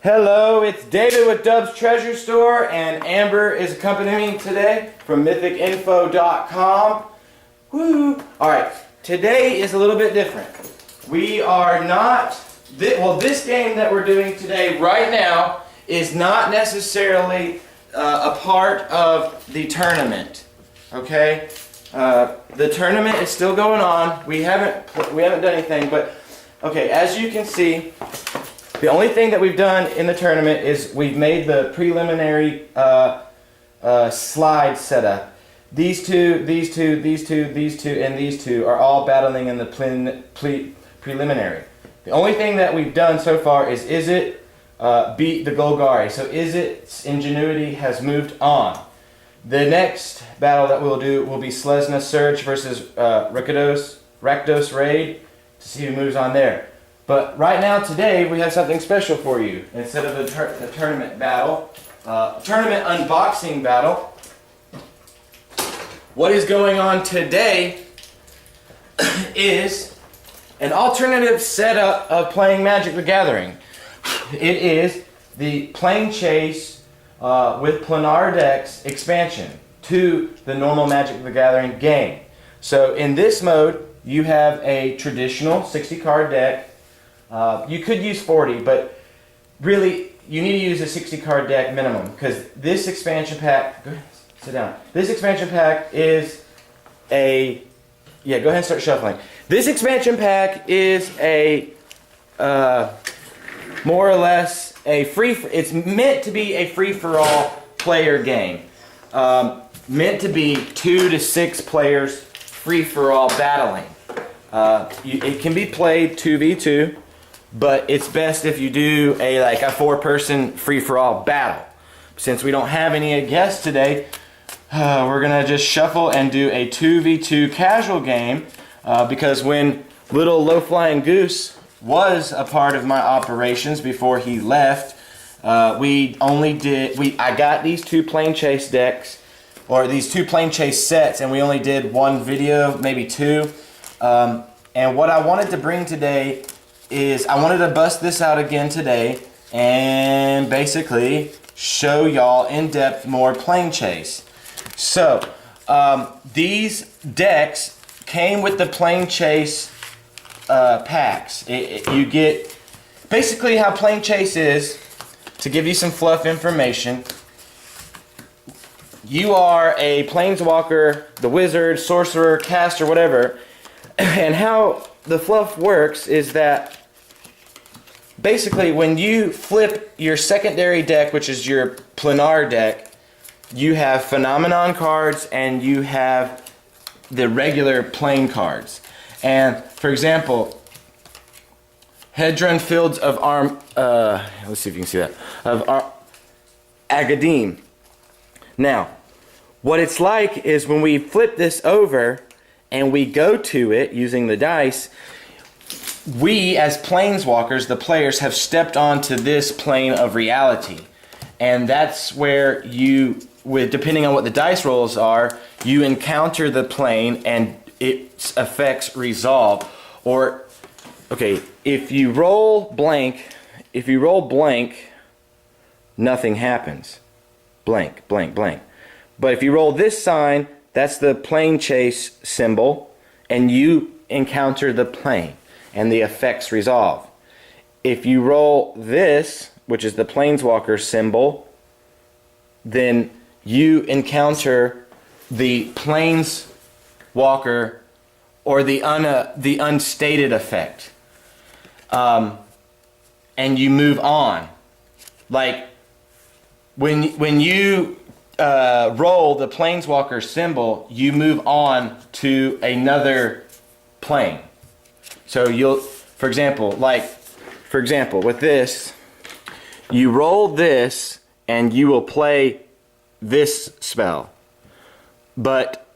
Hello, it's David with Dub's Treasure Store, and Amber is accompanying me today from mythicinfo.com. Woo! Alright, today is a little bit different. We are not, this game that we're doing today right now is not necessarily a part of the tournament. Okay? The tournament is still going on. We haven't done anything, but okay, as you can see, the only thing that we've done in the tournament is we've made the preliminary slide setup. These two, and these two are all battling in the preliminary. The only thing that we've done so far is Izzet beat the Golgari. So Izzet's ingenuity has moved on. The next battle that we'll do will be Slesna Search versus Rakdos Raid to see who moves on there. But right now, today, we have something special for you. Instead of the tournament battle, tournament unboxing battle, what is going on today is an alternative setup of playing Magic the Gathering. It is the planechase with planar decks expansion to the normal Magic the Gathering game. So in this mode, you have a traditional 60 card deck. You could use 40, but really you need to use a 60 card deck minimum, because this expansion pack, go ahead, sit down. This expansion pack is a, yeah, go ahead and start shuffling. This expansion pack is a, more or less a it's meant to be a free-for-all player game. Meant to be 2 to 6 players free-for-all battling. It can be played 2v2. But it's best if you do a 4-person free-for-all battle. Since we don't have any guests today, we're gonna just shuffle and do a 2v2 casual game, because when little low-flying goose was a part of my operations before he left, I got these 2 planechase decks, or these 2 planechase sets, and we only did 1 video, maybe 2. And what I wanted to bring today is I wanted to bust this out again today and basically show y'all in depth more planechase. So these decks came with the planechase packs. You get basically how planechase is. To give you some fluff information, you are a planeswalker, the wizard, sorcerer, caster, whatever, and how the fluff works is that basically, when you flip your secondary deck, which is your planar deck, you have phenomenon cards and you have the regular plane cards. And for example, Hedron Fields of let's see if you can see that, of Agadim. Now, what it's like is when we flip this over and we go to it using the dice, we, as planeswalkers, the players, have stepped onto this plane of reality. And that's where you, depending on what the dice rolls are, you encounter the plane and its effects resolve. Or, okay, if you roll blank, nothing happens. Blank, blank, blank. But if you roll this sign, that's the planechase symbol, and you encounter the plane and the effects resolve. If you roll this, which is the planeswalker symbol, then you encounter the planeswalker or the unstated effect, and you move on. Like when you roll the planeswalker symbol, you move on to another plane. So you'll, for example, with this, you roll this and you will play this spell. But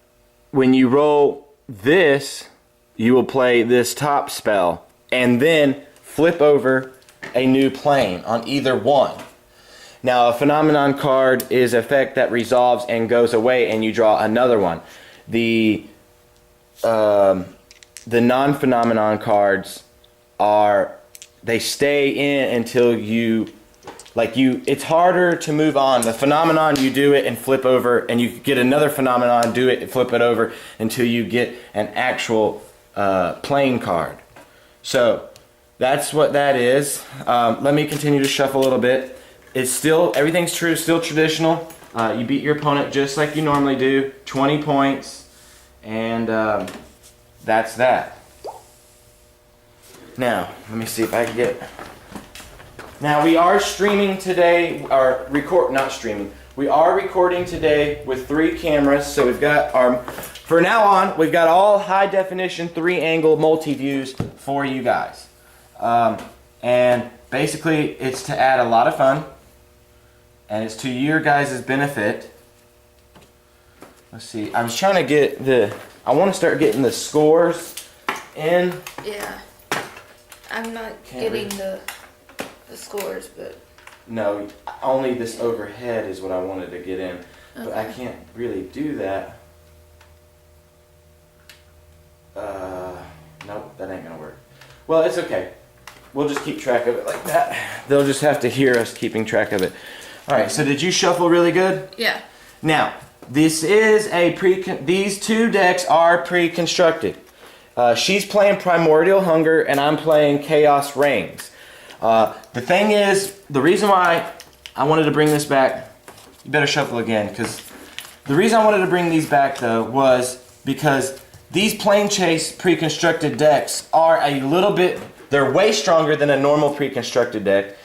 when you roll this, you will play this top spell and then flip over a new plane on either one. Now, a phenomenon card is an effect that resolves and goes away and you draw another one. The non-phenomenon cards they stay in until you it's harder to move on. The phenomenon, you do it and flip over, and you get another phenomenon, do it and flip it over until you get an actual playing card. So that's what that is. Let me continue to shuffle a little bit. It's still, everything's true, still traditional. You beat your opponent just like you normally do, 20 points, and that's that. Now, let me see if I can get... Now we are streaming today, or not streaming. We are recording today with 3 cameras, so we've got for now on, we've got all high definition 3-angle multi-views for you guys. And basically it's to add a lot of fun, and it's to your guys' benefit. Let's see, I was trying to get I want to start getting the scores in. Yeah, I'm not getting the scores, but no, only this overhead is what I wanted to get in. Okay. But I can't really do that. Nope, that ain't gonna work. Well, it's okay. We'll just keep track of it like that. They'll just have to hear us keeping track of it. All right. So did you shuffle really good? Yeah. Now this is these 2 decks are pre-constructed. She's playing Primordial Hunger, and I'm playing Chaos Reigns. The thing is, the reason why I wanted to bring this back, you better shuffle again, because the reason I wanted to bring these back though was because these planechase pre-constructed decks are they're way stronger than a normal pre-constructed deck.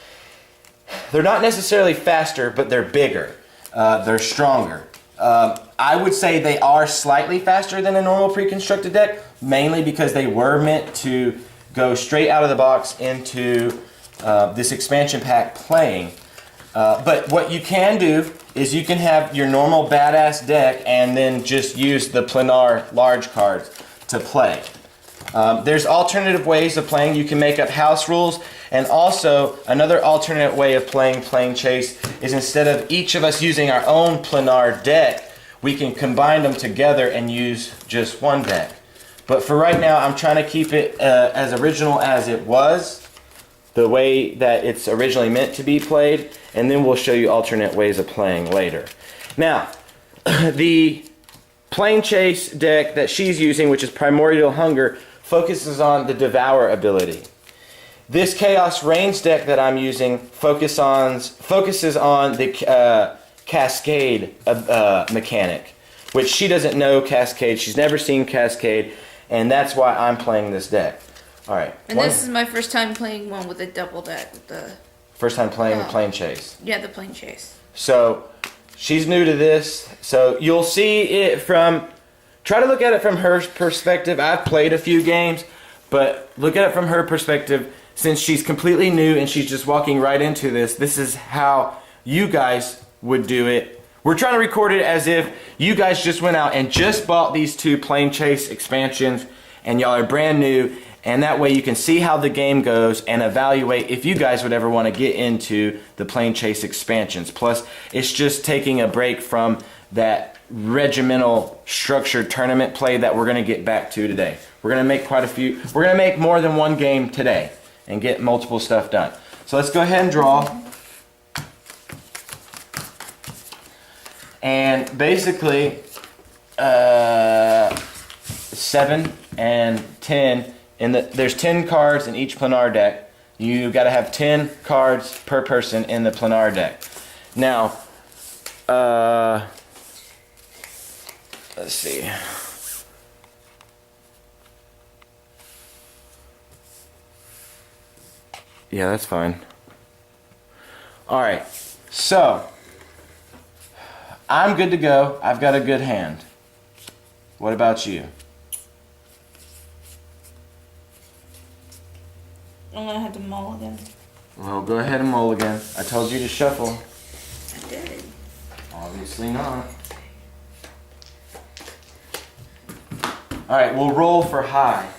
They're not necessarily faster, but they're bigger. They're stronger. I would say they are slightly faster than a normal pre-constructed deck, mainly because they were meant to go straight out of the box into this expansion pack playing. But what you can do is you can have your normal badass deck and then just use the planar large cards to play. There's alternative ways of playing. You can make up house rules, and also another alternate way of playing planechase is instead of each of us using our own planar deck, we can combine them together and use just one deck. But for right now, I'm trying to keep it as original as it was, the way that it's originally meant to be played, and then we'll show you alternate ways of playing later. Now, the planechase deck that she's using, which is Primordial Hunger, focuses on the Devour ability. This Chaos Reigns deck that I'm using focuses on the Cascade mechanic, which she doesn't know Cascade. She's never seen Cascade, and that's why I'm playing this deck. All right. And this is my first time playing one with a double deck. First time playing the planechase. Yeah, the planechase. So she's new to this, so you'll see it from. Try to look at it from her perspective. I've played a few games, but look at it from her perspective. Since she's completely new and she's just walking right into this, this is how you guys would do it. We're trying to record it as if you guys just went out and just bought these 2 planechase expansions and y'all are brand new, and that way you can see how the game goes and evaluate if you guys would ever want to get into the planechase expansions. Plus, it's just taking a break from that regimental structured tournament play that we're going to get back to today. We're going to make we're going to make more than one game today and get multiple stuff done. So let's go ahead and draw. And basically 7 and 10, there's 10 cards in each planar deck. You got to have 10 cards per person in the planar deck. Now, let's see. Yeah, that's fine. Alright, so I'm good to go. I've got a good hand. What about you? I'm gonna have to mulligan. Well, go ahead and mulligan. I told you to shuffle. I did. Obviously not. Alright, we'll roll for high.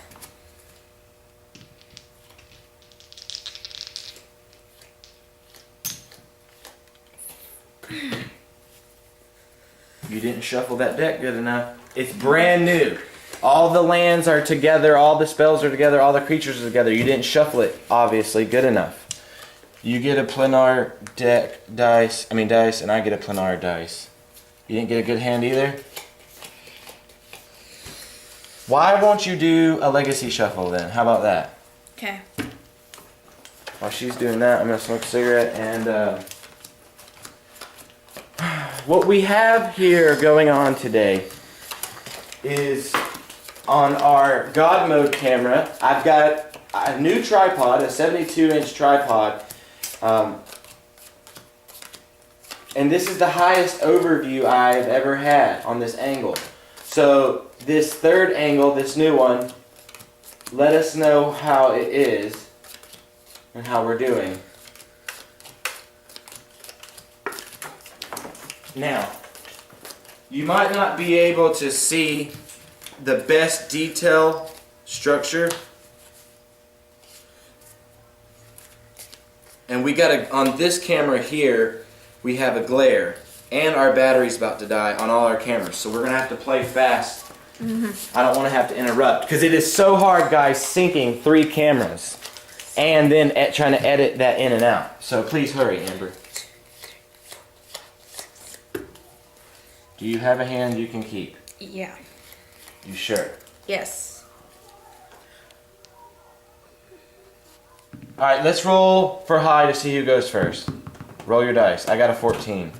You didn't shuffle that deck good enough. It's brand new. All the lands are together, all the spells are together, all the creatures are together. You didn't shuffle it, obviously, good enough. You get a planar dice, and I get a planar dice. You didn't get a good hand either? Why won't you do a legacy shuffle then? How about that? Okay. While she's doing that, I'm going to smoke a cigarette. And what we have here going on today is on our God mode camera. I've got a new tripod, a 72-inch tripod. And this is the highest overview I've ever had on this angle. So this third angle, this new one, let us know how it is and how we're doing. Now, you might not be able to see the best detail structure. And we got on this camera here, we have a glare. And our battery's about to die on all our cameras. So we're going to have to play fast. I don't want to have to interrupt. Because it is so hard, guys, syncing 3 cameras. And then trying to edit that in and out. So please hurry, Amber. Do you have a hand you can keep? Yeah. You sure? Yes. Alright, let's roll for high to see who goes first. Roll your dice. I got a 14.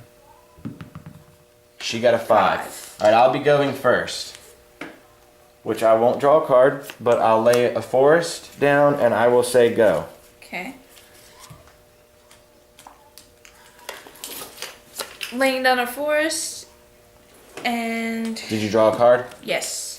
She got a 5. Alright, I'll be going first. Which I won't draw a card, but I'll lay a forest down and I will say go. Okay. Laying down a forest and... Did you draw a card? Yes.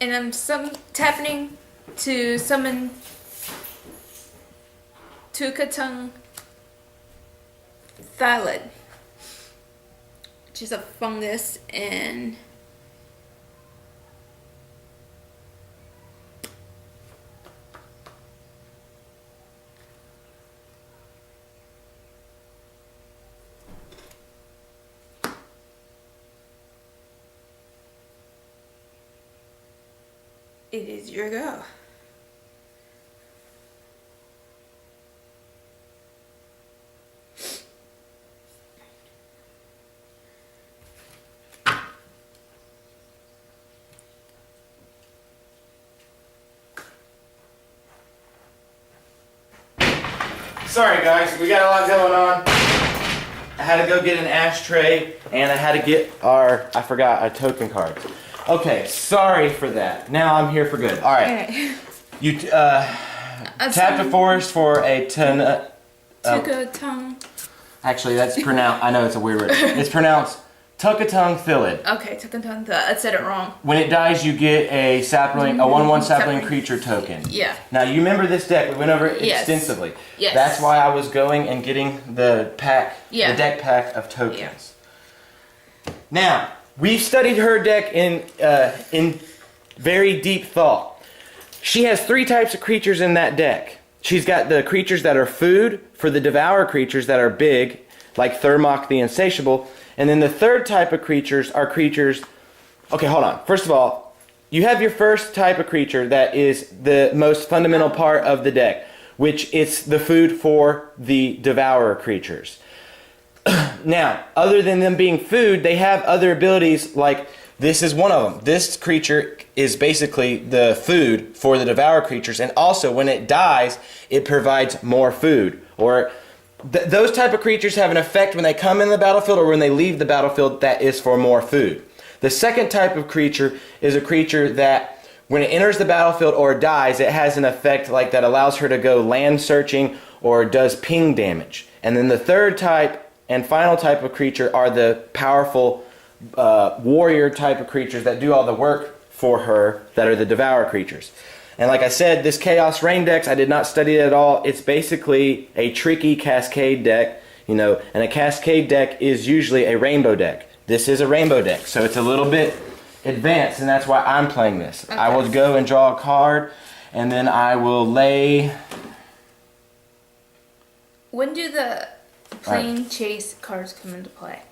And I'm tapping to summon Tukatang Thalid, which is a fungus, and it is your go. Sorry guys, we got a lot going on. I had to go get an ashtray and I had to get our token cards. Okay, sorry for that. Now I'm here for good. All right. Okay. You tapped a forest for a Tukatang. Actually, that's pronounced. I know it's a weird word. It's pronounced Tukatang Thalid. Okay, Tukatang. I said it wrong. When it dies, you get a sapling, a 1/1 sapling creature token. Yeah. Now you remember this deck? We went over it Yes. extensively. Yes. That's why I was going and getting the pack, Yeah. the deck pack of tokens. Now. We've studied her deck in very deep thought. She has 3 types of creatures in that deck. She's got the creatures that are food for the devour creatures that are big, like Thermok the Insatiable. And then the third type of creatures are creatures... Okay, hold on. First of all, you have your first type of creature that is the most fundamental part of the deck, which is the food for the devourer creatures. Now, other than them being food, they have other abilities, like this is one of them. This creature is basically the food for the devourer creatures, and also when it dies, it provides more food. Or those type of creatures have an effect when they come in the battlefield or when they leave the battlefield that is for more food. The second type of creature is a creature that when it enters the battlefield or dies, it has an effect like that allows her to go land searching or does ping damage. And then the third type and final type of creature are the powerful warrior type of creatures that do all the work for her, that are the devour creatures. And like I said, this Chaos Rain deck, I did not study it at all. It's basically a tricky Cascade deck, you know, and a Cascade deck is usually a rainbow deck. This is a rainbow deck, so it's a little bit advance, and that's why I'm playing this. Okay. I will go and draw a card, and then I will lay... When do the planechase cards come into play?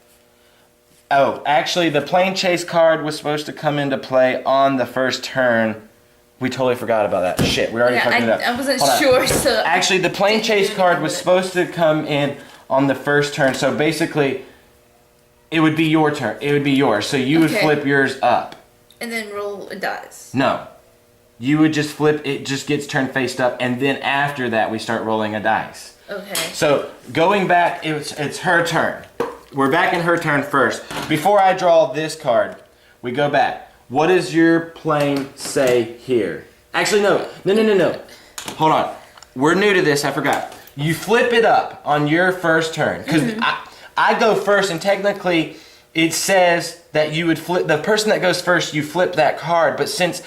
Oh, actually, the planechase card was supposed to come into play on the first turn. We totally forgot about that. Shit, we already fucked it up. I wasn't Hold on. sure, so... Actually, the planechase card was supposed to come in on the first turn, so basically, it would be your turn. It would be yours, so you would Okay. flip yours up. And then roll a dice. No. You would just flip, it just gets turned faced up, and then after that, we start rolling a dice. Okay. So, going back, it's her turn. We're back in her turn first. Before I draw this card, we go back. What does your plane say here? Actually, no. Hold on. We're new to this, I forgot. You flip it up on your first turn. Because I go first, and technically, it says that you would flip, the person that goes first, you flip that card. But since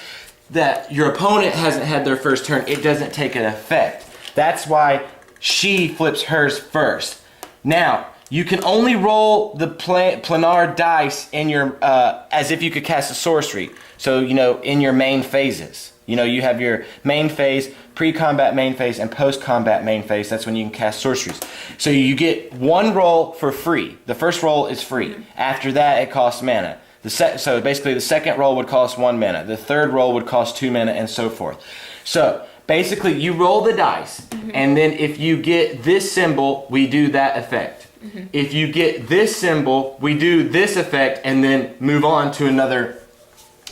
that your opponent hasn't had their first turn, it doesn't take an effect. That's why she flips hers first. Now, you can only roll the planar dice in your as if you could cast a sorcery. So, you know, in your main phases. You know, you have your main phase, pre-combat main phase, and post-combat main phase. That's when you can cast sorceries. So you get one roll for free. The first roll is free. After that, it costs mana. So basically, the second roll would cost 1 mana. The third roll would cost 2 mana, and so forth. So basically, you roll the dice, and then if you get this symbol, we do that effect. If you get this symbol, we do this effect, and then move on to another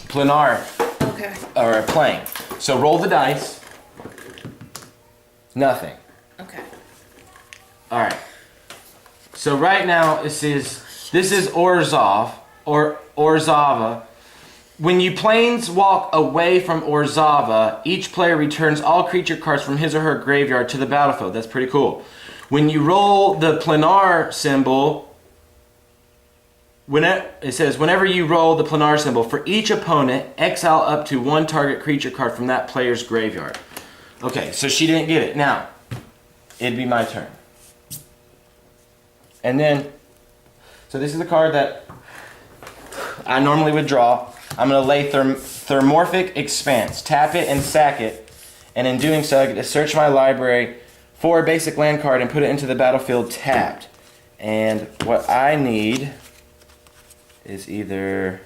planar or a plane. So roll the dice. Nothing. Okay. All right. So right now, this is Orzhov or Orzhova. When you planes walk away from Orzhova, each player returns all creature cards from his or her graveyard to the battlefield. That's pretty cool. When you roll the planar symbol, it says, whenever you roll the planar symbol, for each opponent, exile up to one target creature card from that player's graveyard. Okay, so she didn't get it. Now, it'd be my turn. And then, so this is the card that I normally would draw. I'm going to lay Thermorphic Expanse. Tap it and sack it. And in doing so, I get to search my library for a basic land card and put it into the battlefield tapped. And what I need is either...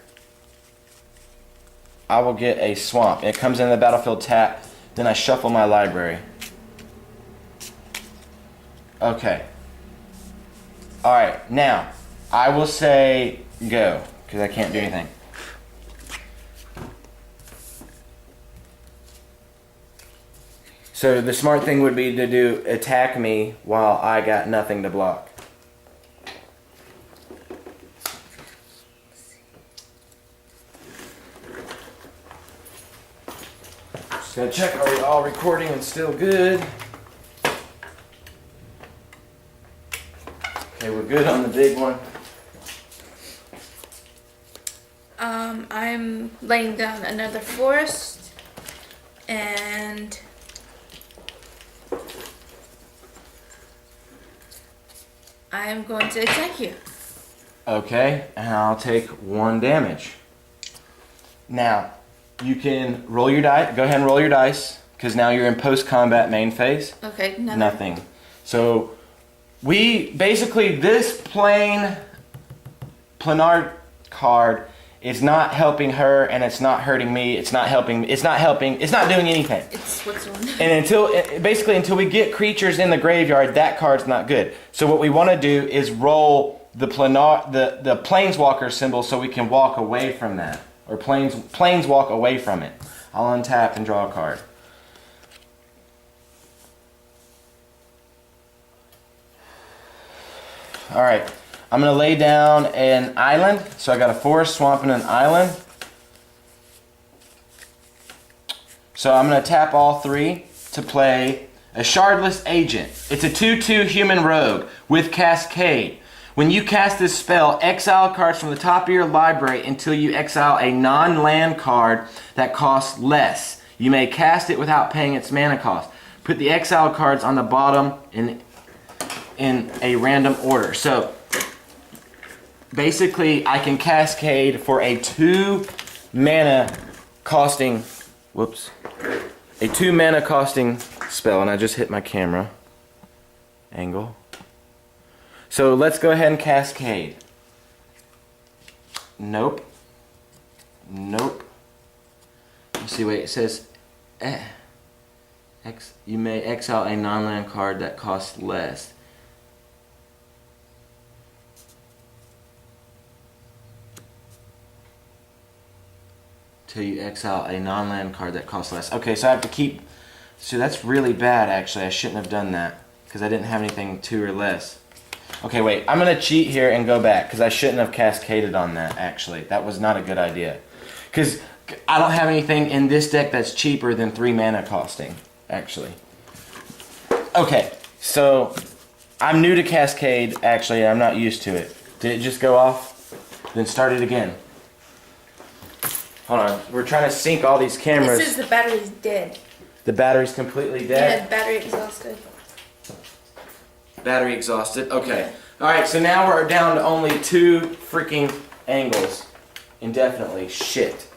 I will get a swamp. It comes in the battlefield tapped. Then I shuffle my library. Okay. Alright, now, I will say go, because I can't do anything. So the smart thing would be to do attack me while I got nothing to block. Just gotta check, are we all recording and still good? Okay, we're good on the big one. I'm laying down another forest, and I'm going to attack you. Okay, and I'll take 1 damage. Now, you can roll your dice. Go ahead and roll your dice, because now you're in post-combat main phase. Okay, Nothing. So, basically, this planar card is not helping her, and it's not hurting me. It's not doing anything. It's Switzerland. And until we get creatures in the graveyard, that card's not good. So what we want to do is roll the planeswalker symbol so we can walk away from that. Or planes walk away from it. I'll untap and draw a card. Alright. I'm going to lay down an island. So I got a forest, swamp, and an island. So I'm going to tap all 3 to play a Shardless Agent. It's a 2/2 human rogue with Cascade. When you cast this spell, exile cards from the top of your library until you exile a non-land card that costs less. You may cast it without paying its mana cost. Put the exile cards on the bottom in a random order. So basically, I can Cascade for a 2 mana costing, whoops, a 2 mana costing spell, and I just hit my camera angle. So let's go ahead and cascade. Nope. Nope. Let's see, wait, it says you may exile a non-land card that costs less. Till you exile a non-land card that costs less. Okay, so I have to keep... So that's really bad, actually. I shouldn't have done that, because I didn't have anything 2 or less. Okay, wait. I'm going to cheat here and go back, because I shouldn't have cascaded on that, actually. That was not a good idea. Because I don't have anything in this deck that's cheaper than 3 mana costing, actually. Okay, so I'm new to Cascade, actually. I'm not used to it. Did it just go off? Then start it again. Hold on. We're trying to sync all these cameras. It says the battery's dead. The battery's completely dead? Yeah, battery exhausted. Battery exhausted. Okay. Alright, so now we're down to only 2 freaking angles. Indefinitely. Shit.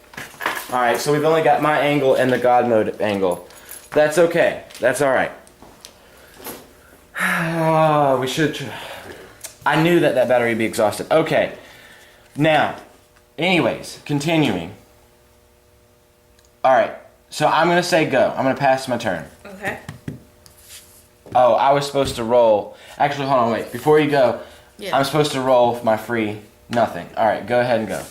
Alright, so we've only got my angle and the God Mode angle. That's okay. That's alright. We should... I knew that battery would be exhausted. Okay. Now, anyways, continuing. Alright, so I'm going to say go. I'm going to pass my turn. Okay. Oh, I was supposed to roll. Actually, hold on, wait. Before you go, Yeah. I'm supposed to roll my free nothing. Alright, go ahead and go.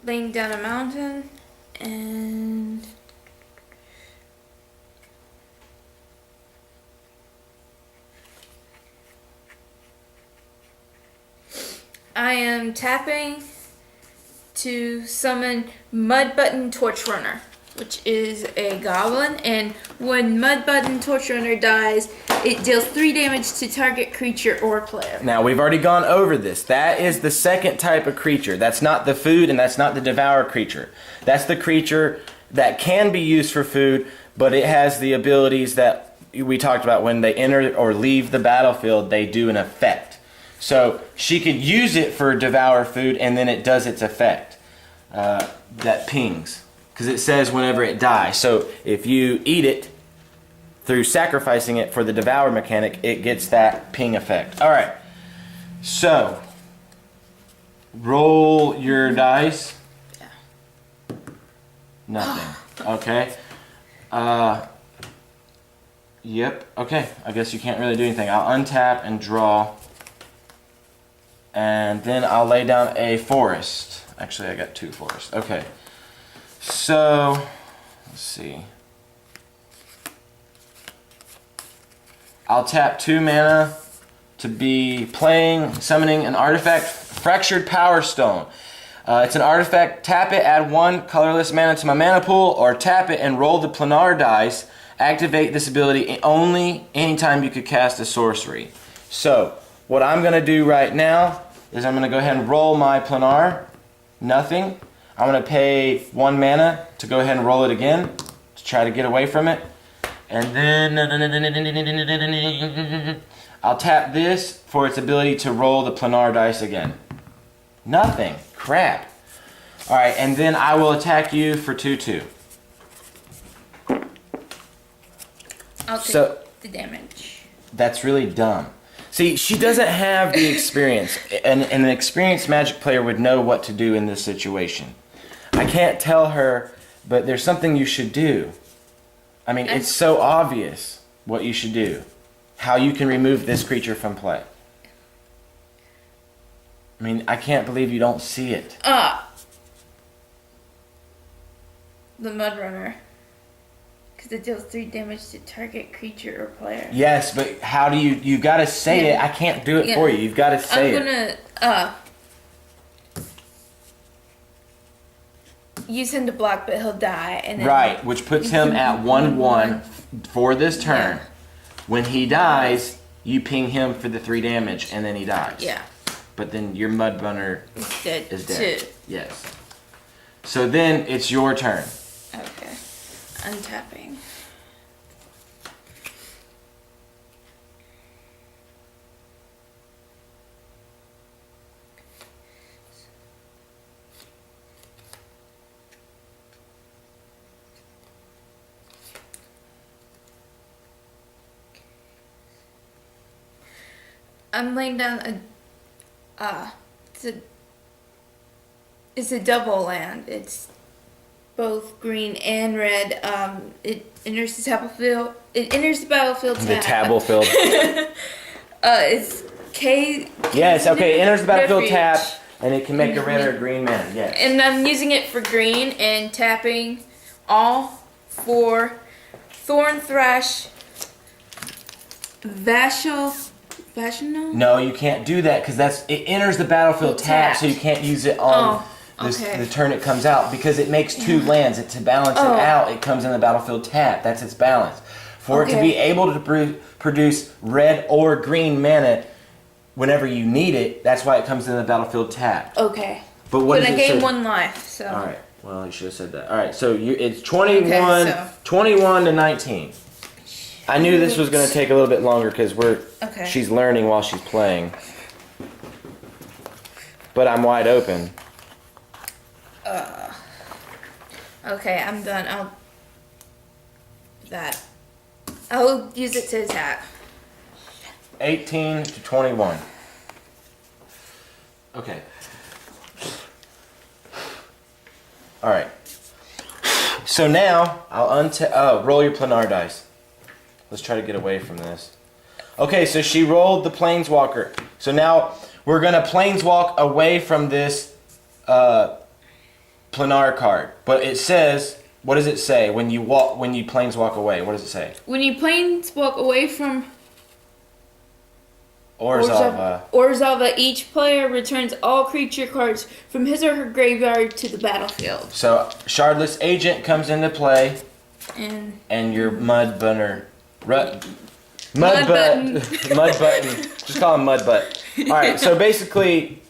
Laying down a mountain and... I am tapping to summon Mud Button Torch Runner, which is a goblin, and when Mud Button Torch Runner dies, it deals 3 damage to target creature or player. Now, we've already gone over this. That is the second type of creature. That's not the food, and that's not the devour creature. That's the creature that can be used for food, but it has the abilities that we talked about. When they enter or leave the battlefield, they do an effect. So she could use it for devour food, and then it does its effect that pings, because it says whenever it dies. So if you eat it through sacrificing it for the devour mechanic, it gets that ping effect. All right. So roll your dice. Yeah. Nothing. Okay. Yep. Okay. I guess you can't really do anything. I'll untap and draw. And then I'll lay down a forest. Actually, I got 2 forests. Okay. So, let's see. I'll tap 2 mana to be summoning an artifact, Fractured Power Stone. It's an artifact. Tap it, add 1 colorless mana to my mana pool, or tap it and roll the planar dice. Activate this ability only anytime you could cast a sorcery. So, what I'm going to do right now is I'm going to go ahead and roll my planar. Nothing. I'm going to pay 1 mana to go ahead and roll it again to try to get away from it. And then I'll tap this for its ability to roll the planar dice again. Nothing. Crap. Alright, and then I will attack you for 2/2. I'll take the damage. That's really dumb. See, she doesn't have the experience, and an experienced Magic player would know what to do in this situation. I can't tell her, but there's something you should do. I mean, it's so obvious what you should do. How you can remove this creature from play. I mean, I can't believe you don't see it. The Mud Runner. Because it deals 3 damage to target creature or player. Yes, but how do you gotta say it. I can't do it for you. You've gotta say it. I'm gonna, use him to block, but he'll die. And then Right, which puts him at 1/1 for this turn. Yeah. When he dies, you ping him for the 3 damage, and then he dies. Yeah. But then your Mud Runner It's dead. is dead. Too. Yes. So then it's your turn. Okay. Untapping. I'm laying down it's a double land. It's both green and red. It enters the battlefield. It enters the battlefield. The battlefield. It's K. Yes. Okay. It enters the battlefield Refuge. tap, and it can make a red or a green mana. Yes. And I'm using it for green and tapping all for Thorn Thrash, Vaginal? No, you can't do that because it enters the battlefield tap, so you can't use it on the turn it comes out because it makes two lands. To balance it out, it comes in the battlefield tap. That's its balance. For it to be able to produce red or green mana whenever you need it, that's why it comes in the battlefield tap. Okay. But what I does it gained say? 1 life, so. All right. Well, you should have said that. All right. So it's 21 to 19. I knew this was going to take a little bit longer because she's learning while she's playing. But I'm wide open. Okay, I'm done. I'll use it to attack. 18 to 21. Okay. All right. So now I'll roll your planar dice. Let's try to get away from this. Okay, so she rolled the planeswalker. So now we're gonna planeswalk away from this planar card. But it says, what does it say when you planeswalk away? What does it say? When you planeswalk away from Orzhova, each player returns all creature cards from his or her graveyard to the battlefield. So Shardless Agent comes into play, and your Mud Button. Just call him Mud Butt. All right. So basically,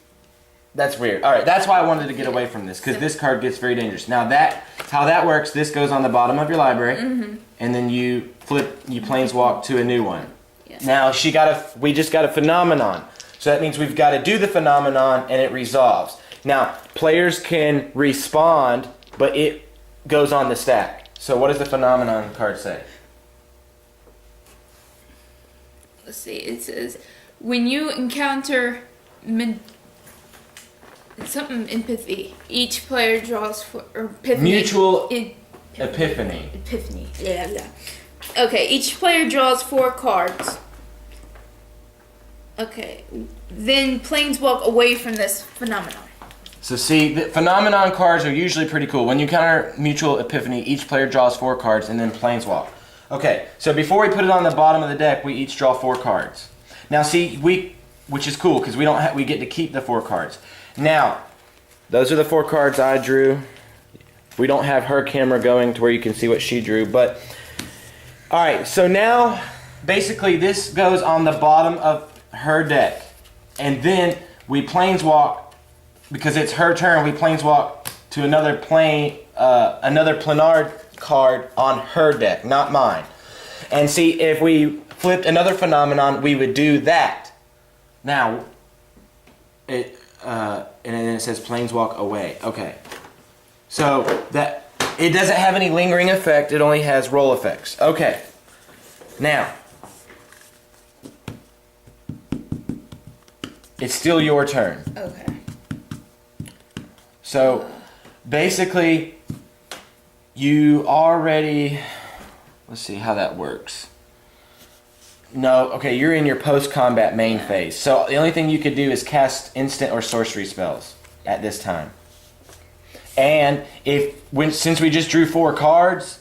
that's weird. All right. That's why I wanted to get away from this because this card gets very dangerous. Now how that works. This goes on the bottom of your library, and then you planeswalk to a new one. Yeah. Now we just got a phenomenon. So that means we've got to do the phenomenon and it resolves. Now players can respond, but it goes on the stack. So what does the phenomenon card say? Let's see. It says when you encounter empathy, each player draws Mutual epiphany. Epiphany. Yeah. Okay, each player draws 4 cards. Okay, then planeswalk away from this phenomenon. So see, the phenomenon cards are usually pretty cool. When you counter mutual epiphany, each player draws 4 cards and then planeswalk. Okay, so before we put it on the bottom of the deck, we each draw 4 cards. Now see, which is cool because we get to keep the 4 cards. Now, those are the 4 cards I drew. We don't have her camera going to where you can see what she drew, but all right. So now, basically, this goes on the bottom of her deck, and then we planeswalk because it's her turn. We planeswalk to another planar card on her deck, not mine. And see, if we flipped another phenomenon, we would do that. Now, and then it says planeswalk away. Okay. So that it doesn't have any lingering effect. It only has roll effects. Okay. Now, it's still your turn. Okay. So basically, you already. Let's see how that works. No, okay, you're in your post-combat main phase. So the only thing you could do is cast instant or sorcery spells at this time. And since we just drew 4 cards,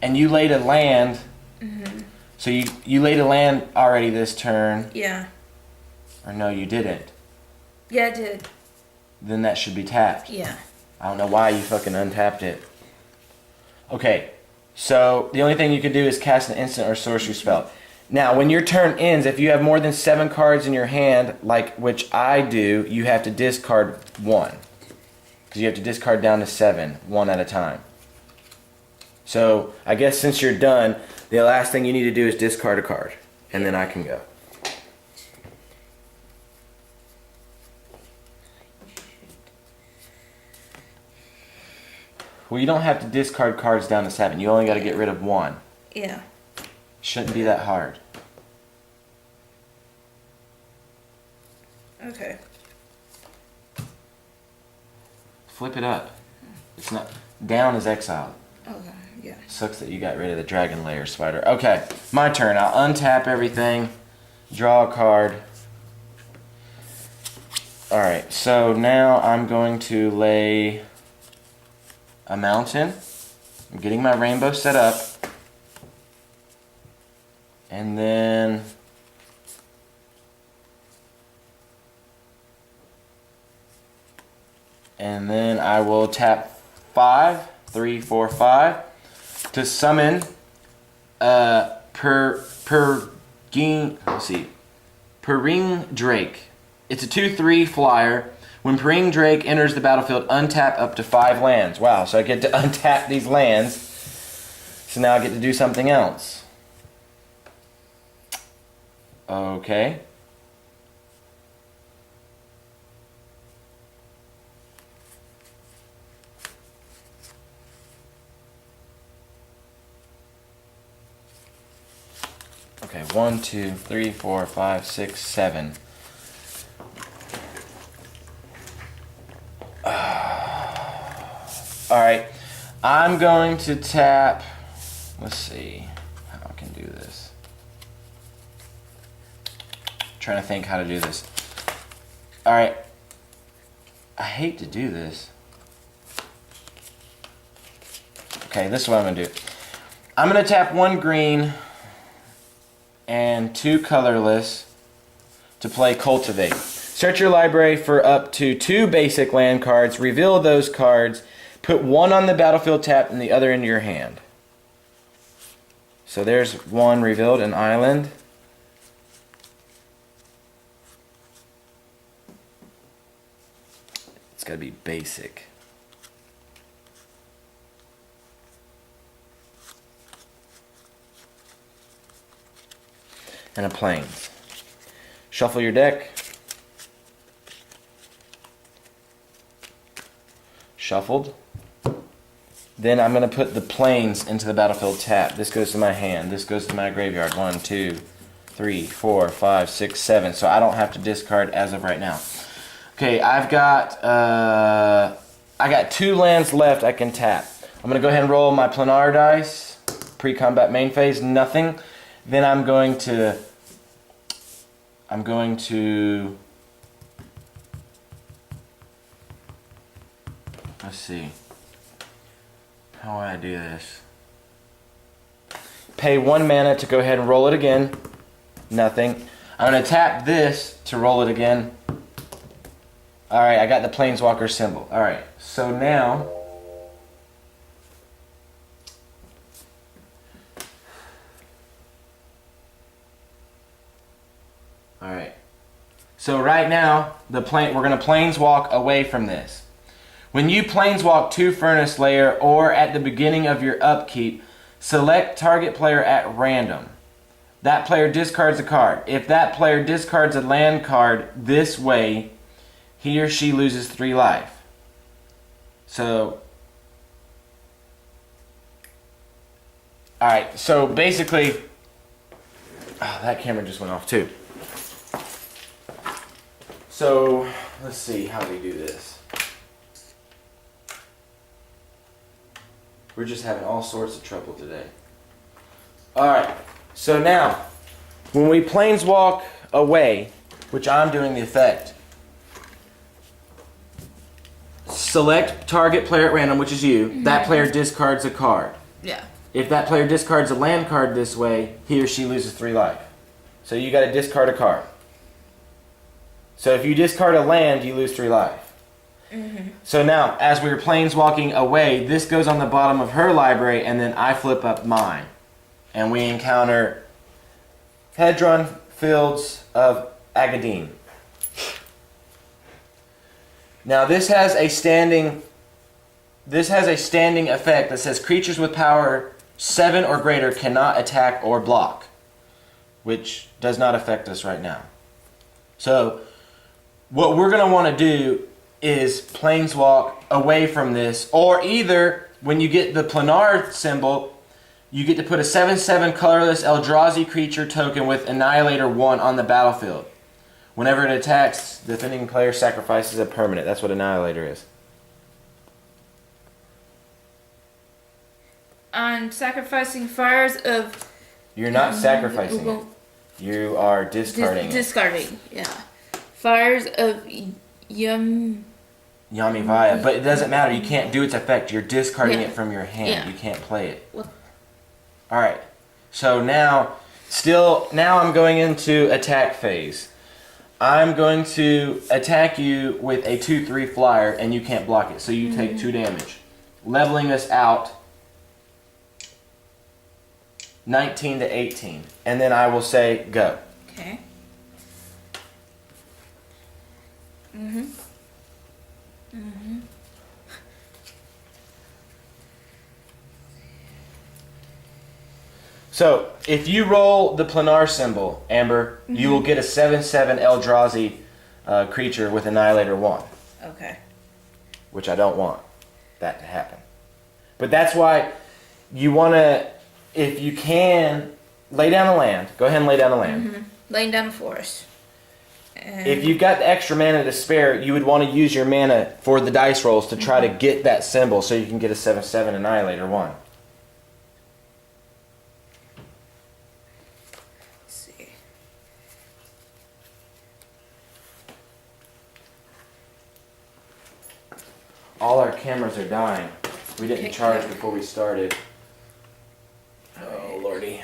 and you laid a land, so you laid a land already this turn. Yeah. Or no, you didn't. Yeah, I did. Then that should be tapped. Yeah. I don't know why you fucking untapped it. Okay. So the only thing you can do is cast an instant or sorcery spell. Now, when your turn ends, if you have more than 7 cards in your hand, which I do, you have to discard 1. Because you have to discard down to 7, 1 at a time. So I guess since you're done, the last thing you need to do is discard a card. And then I can go. Well, you don't have to discard cards down to 7. You only got to get rid of 1. Yeah. Shouldn't be that hard. Okay. Flip it up. It's not. Down is exiled. Okay, yeah. Sucks that you got rid of the dragon layer spider. Okay, my turn. I'll untap everything. Draw a card. Alright, so now I'm going to lay a mountain. I'm getting my rainbow set up. And then I will tap 5, 3, 4, 5 to summon Purring Drake. It's a 2/3 flyer. When Purring Drake enters the battlefield, untap up to 5 lands. Wow, so I get to untap these lands. So now I get to do something else. Okay. Okay, 1, 2, 3, 4, 5, 6, 7. Alright, I'm going to tap, let's see how I can do this. Trying to think how to do this. Alright, I hate to do this. Okay, this is what I'm going to do. I'm going to tap 1 green and 2 colorless to play Cultivate. Search your library for up to 2 basic land cards, reveal those cards, put 1 on the battlefield tapped and the other into your hand. So there's 1 revealed, an island. It's got to be basic. And a plains. Shuffle your deck. Shuffled. Then I'm going to put the plains into the battlefield tap. This goes to my hand. This goes to my graveyard. 1, 2, 3, 4, 5, 6, 7. So I don't have to discard as of right now. Okay, I got 2 lands left I can tap. I'm going to go ahead and roll my planar dice. Pre-combat main phase, nothing. Then I'm going to let's see. How would I do this? Pay 1 mana to go ahead and roll it again. Nothing. I'm going to tap this to roll it again. Alright, I got the Planeswalker symbol. Alright, so now Alright. So right now, we're going to planeswalk away from this. When you planeswalk to Furnace Layer or at the beginning of your upkeep, select target player at random. That player discards a card. If that player discards a land card this way, he or she loses 3 life. So, alright, so basically, that camera just went off too. So, let's see how we do this. We're just having all sorts of trouble today. Alright, so now, when we planeswalk away, which I'm doing the effect, select target player at random, which is you. Mm-hmm. That player discards a card. Yeah. If that player discards a land card this way, he or she loses 3 life. So you got to discard a card. So if you discard a land, you lose 3 life. Mm-hmm. So now, as we were planeswalking away, this goes on the bottom of her library, and then I flip up mine. And we encounter Hedron Fields of Agadine. Now this has a standing effect that says creatures with power 7 or greater cannot attack or block, which does not affect us right now. So what we're going to want to do is planeswalk away from this, or either when you get the planar symbol, you get to put a 7/7 colorless Eldrazi creature token with Annihilator 1 on the battlefield. Whenever it attacks, the defending player sacrifices a permanent. That's what Annihilator is. I'm sacrificing fires of. You're not sacrificing it. You are discarding it. Discarding, yeah. Fires of Yamivaya, but it doesn't matter. You can't do its effect. You're discarding it from your hand. Yeah. You can't play it. What? All right. So now I'm going into attack phase. I'm going to attack you with a 2/3 flyer, and you can't block it. So you take 2 damage, leveling us out 19 to 18, and then I will say go. Okay. So if you roll the planar symbol, Amber, you will get a 7/7 Eldrazi creature with Annihilator 1. Okay. Which I don't want that to happen. But that's why you want to, if you can, lay down a land. Go ahead and lay down a land. Laying down a forest. And If you've got the extra mana to spare, you would want to use your mana for the dice rolls to try to get that symbol so you can get a 7/7 Annihilator 1. let's see. All our cameras are dying. We didn't Pick charge up. before we started. Oh, lordy.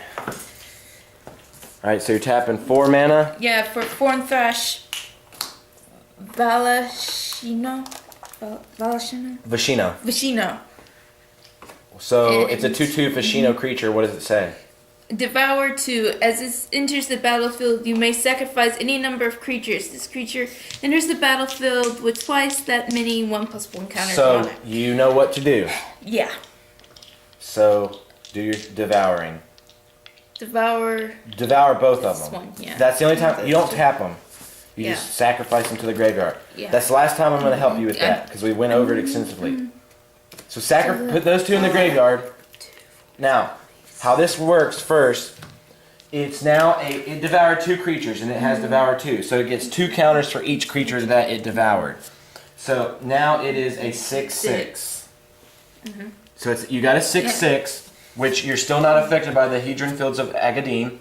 Alright, so you're tapping 4 mana. Yeah, for Thorn Thrash, Valashino? Valashino? Vashino. Vashino. So it's a 2/2 Vashino creature. What does it say? Devour 2. As it enters the battlefield, you may sacrifice any number of creatures. This creature enters the battlefield with twice that many 1/1 counters on So it. you know what to do. Yeah. So do your devouring. Devour. Devour both of This them. one, yeah. That's the only time. You don't tap them. You Yeah. just sacrifice them to the graveyard. Yeah. That's the last time I'm going to help you with that because we went over it extensively. So put those 2 in the graveyard. Now, how this works first, it's now it devoured 2 creatures and it has devoured 2. So it gets 2 counters for each creature that it devoured. So now it is a 6/6. So it's you got a 6/6, which you're still not affected by the Hedron Fields of Agadim.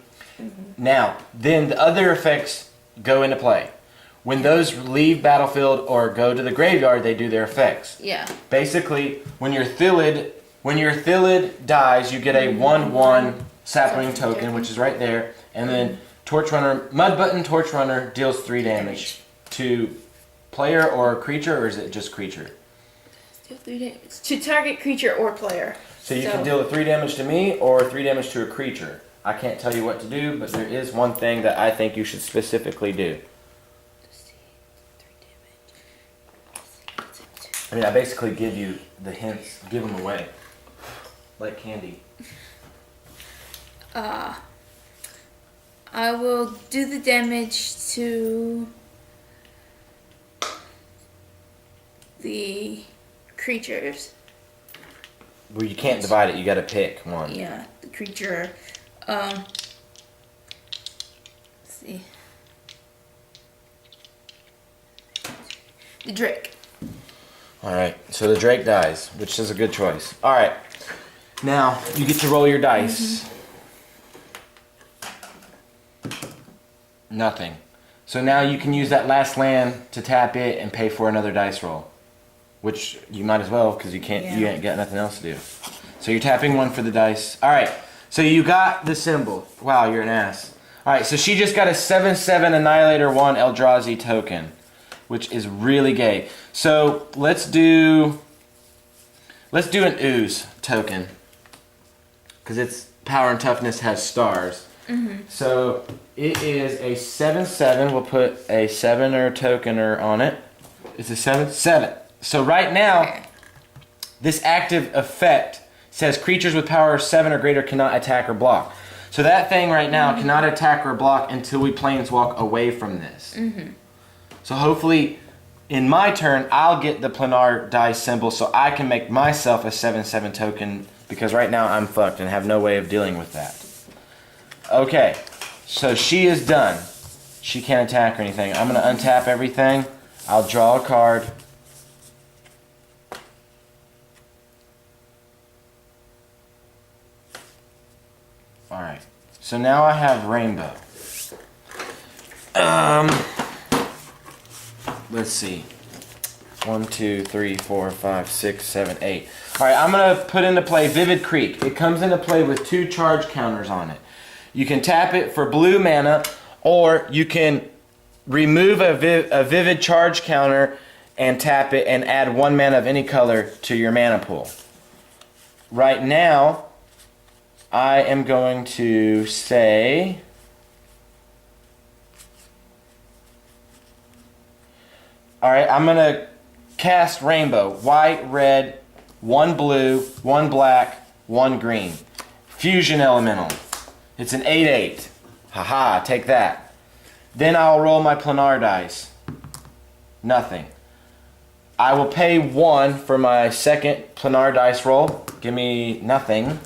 Now, then the other effects go into play. When those leave battlefield or go to the graveyard, they do their effects. Yeah. Basically, when your Thylid dies, you get a 1/1 sapling token, which is right there, and then Mud Button Torch Runner deals 3 damage to player or creature, or is it just creature? Deal 3 damage. To target creature or player. So you can deal the 3 damage to me or 3 damage to a creature. I can't tell you what to do, but there is one thing that I think you should specifically do. I mean, I basically give you the hints, give them away. Like candy. I will do the damage to the creatures. Well, you can't divide it, you gotta pick one. Yeah, the creature. Let's see. The Drake. Alright, so the Drake dies, which is a good choice. Alright, now you get to roll your dice. Nothing. So now you can use that last land to tap it and pay for another dice roll. Which you might as well, because you ain't got nothing else to do. So you're tapping 1 for the dice. Alright, so you got the symbol. Wow, you're an ass. Alright, so she just got a 7/7 Annihilator 1 Eldrazi token, which is really gay. So let's do an ooze token, because its power and toughness has stars. So it is a 7/7. We'll put a 7-er tokener on it. It's a 7/7. So right now, this active effect says creatures with power of 7 or greater cannot attack or block. So that thing right now cannot attack or block until we planeswalk away from this. So hopefully, in my turn, I'll get the planar dice symbol so I can make myself a 7/7 token, because right now I'm fucked and have no way of dealing with that. Okay, so she is done. She can't attack or anything. I'm going to untap everything. I'll draw a card. Alright. So now I have rainbow. Let's see. 1, 2, 3, 4, 5, 6, 7, 8. Alright, I'm going to put into play Vivid Creek. It comes into play with 2 charge counters on it. You can tap it for blue mana, or you can remove a Vivid charge counter and tap it and add 1 mana of any color to your mana pool. Right now, I am going to say... Alright, I'm going to cast rainbow. White, red, 1 blue, 1 black, 1 green. Fusion elemental. It's an 8/8. Haha, take that. Then I'll roll my planar dice. Nothing. I will pay 1 for my second planar dice roll. Give me nothing.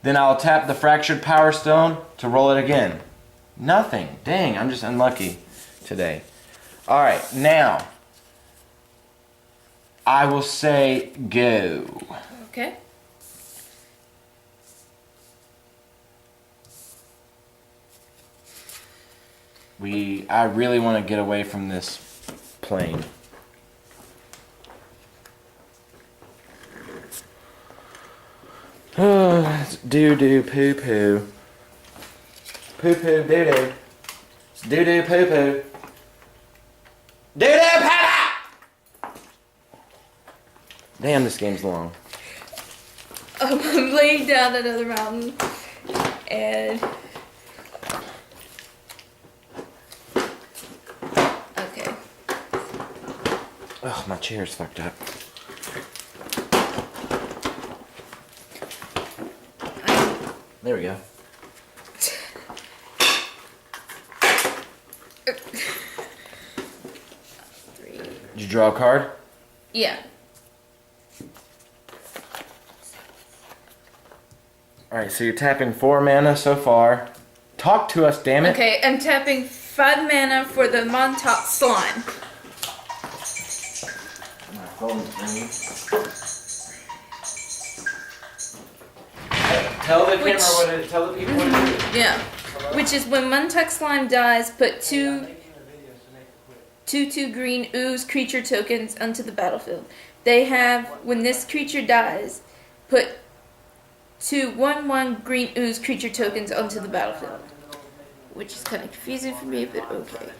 Then I'll tap the Fractured Power Stone to roll it again. Nothing. Dang, I'm just unlucky today. Alright, now I will say go. Okay. I really want to get away from this plane. Doo-doo poo-poo. Poo-poo doo-doo. Doo-doo poo-poo. Doo-doo poo-poo! Damn, this game's long. I'm laying down another mountain, and okay. Ugh, my chair's fucked up. There we go. Did you draw a card? Yeah. Alright, so you're tapping 4 mana so far. Talk to us, damn it. Okay, I'm tapping 5 mana for the Montauk Slime. My phone's ringing. Tell the camera what it is. Tell the people what it is. Yeah. Which is when Montauk Slime dies, put 2 green ooze creature tokens onto the battlefield. They have, when this creature dies, put 2 1/1 green ooze creature tokens onto the battlefield. Which is kind of confusing for me, but okay.